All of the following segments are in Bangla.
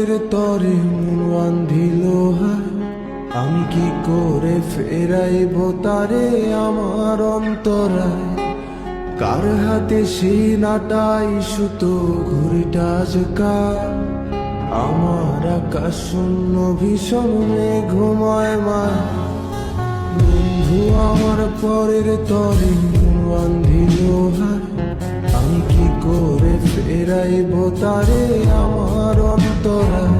পরের তরে মন বান্ধিল হায়, আমি কি করে ফেরাইব তারে আমার অন্তরায়। কার হাতে সেই নাটাই সুতো ঘুড়িটা আজকাল, আমার আকাশ শূন্য ভীষণ ঘুমায় মা। বন্ধু আমার পরের তরে মন বান্ধিল হায়, আমি কি করে ফেরাইব তারে আমার অন্তরায়।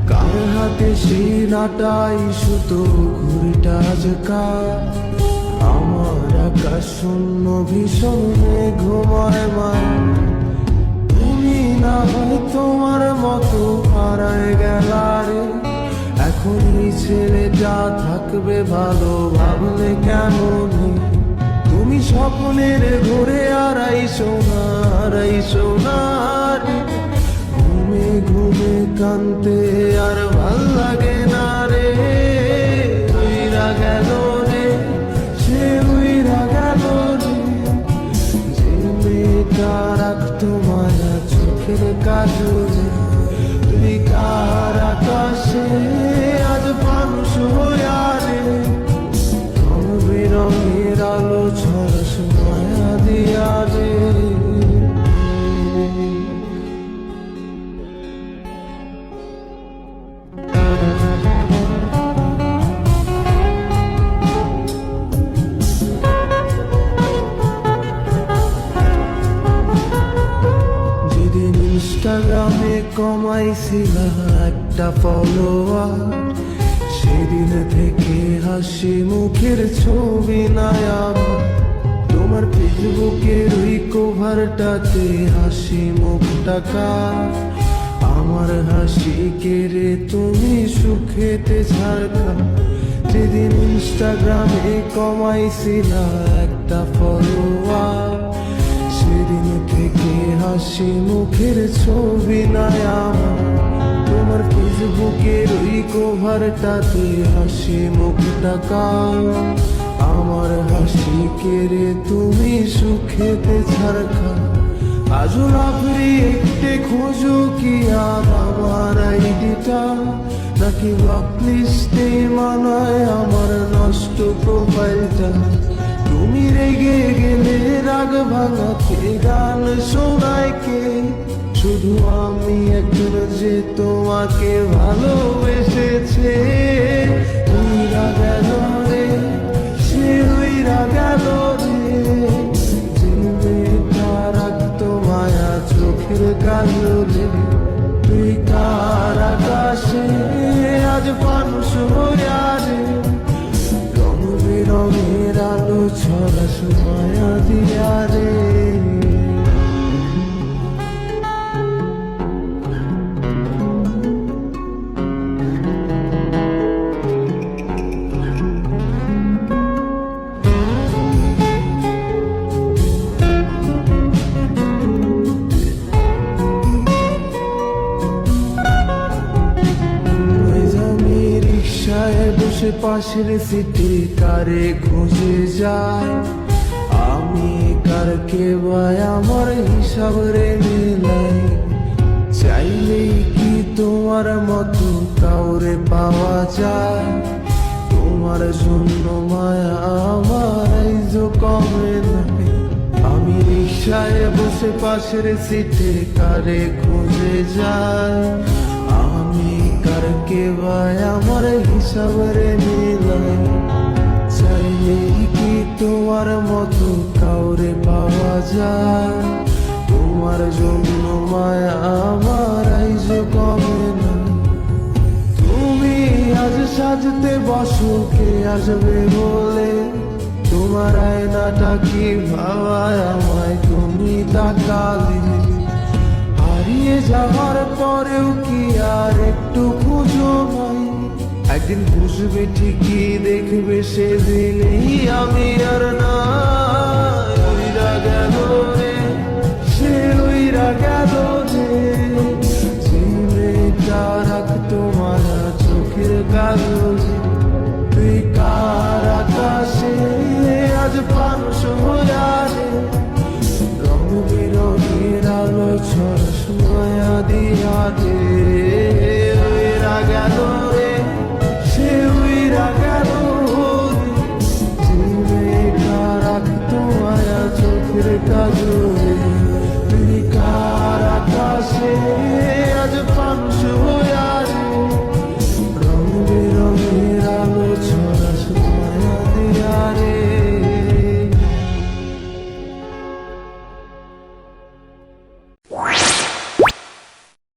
কার হাতে সেই নাটাই সুতো ঘুড়িটা আজকাল, আমার আকাশ শূন্য ভীষণ ঘুমায় মা। তুমি না হয় তোমার মতো হারায় গেলারে, এখন এই ছেলেটা থাকবে ভালো ভাবলে কেমন। তুমি স্বপ্নের ঘুরে আড়াইশো না রে, ঘুমে ঘুমে কানতে আর ভাল লাগে না রে। উইরা গেল রে, সে উইরা গেল রে, যে মেয়েটা রাখতো মায়া চোখের কাজলে। তুই কার আকাশে আজ মানুষ হইয়া রে, রং বেরঙের আলো ছড়াস মায়া দিয়া রে। যেদিন ইনস্টাগ্রামে কমাইছিলা একটা ফলোয়ার, সেদিন থেকে হাসি মুখের ছবি নাই আমার। তোমার ফেসবুকের ওই কভারটাতে হাসি মুখটা কার, আমার হাসি কেড়ে তুমি সুখেতে ছাড়কা। যেদিন ইনস্টাগ্রামে কমাইছিলা একটা ফলোয়ার, সেদিন থেকে হাসি মুখের ছবি নাই আমার। তোমার ফেসবুকের ওই কভারটাতে হাসি মুখটা কার, আমার হাসি কেড়ে তুমি সুখেতে ছাড়কা। আজও রাত্রি একটে খোঁজো কি আর আমার আইডিটা, নাকি ব্লকলিস্টে মানায় আমার নষ্ট প্রোফাইলটা। তুমি রেগে গেলে রাগ ভাঙাতে গান শোনায় কে, শুধু আমি একজন যে তোমাকে ভালোবেসেছে। উইরা গেল রে, সে উইরা গেল রে, যে মেয়েটা রাখতো মায়া চোখের কাজলে। তুই কার আকাশে আজ মানুষ হইয়া রে, রং বেরঙের আলো ছড়াস মায়া দিয়া রে। বসে পাশের সিটি কারে খুঁজে যায়, আমি কারকে ভাই আমার হিসাব রে মিলাই। চাইলেই কি তোমার মতো কাউরে পাওয়া যায়, তোমার জন্য মায়া আমার আইজো কমে নাই। আমি রিক্সায় বসে পাশের সিটে কারে খুঁজে যায়, আমি কারকে ভাই আমার হিসাব রে মিলাই। চাইলেই কি তোমার মতো কাউরে পাওয়া যায়, তোমার জন্য মায়া আমার আইজো কমে না। তুমি আজ সাজতে বসো কে আসবে বলে, তোমার আয়নাটা কি ভাবায় আমায় তুমি তাকালে। হারিয়ে যাওয়ার পরেও কি আর একটু খুঁজো নাই, একদিন বুঝবে ঠিকই দেখবে সেদিনই আমি আর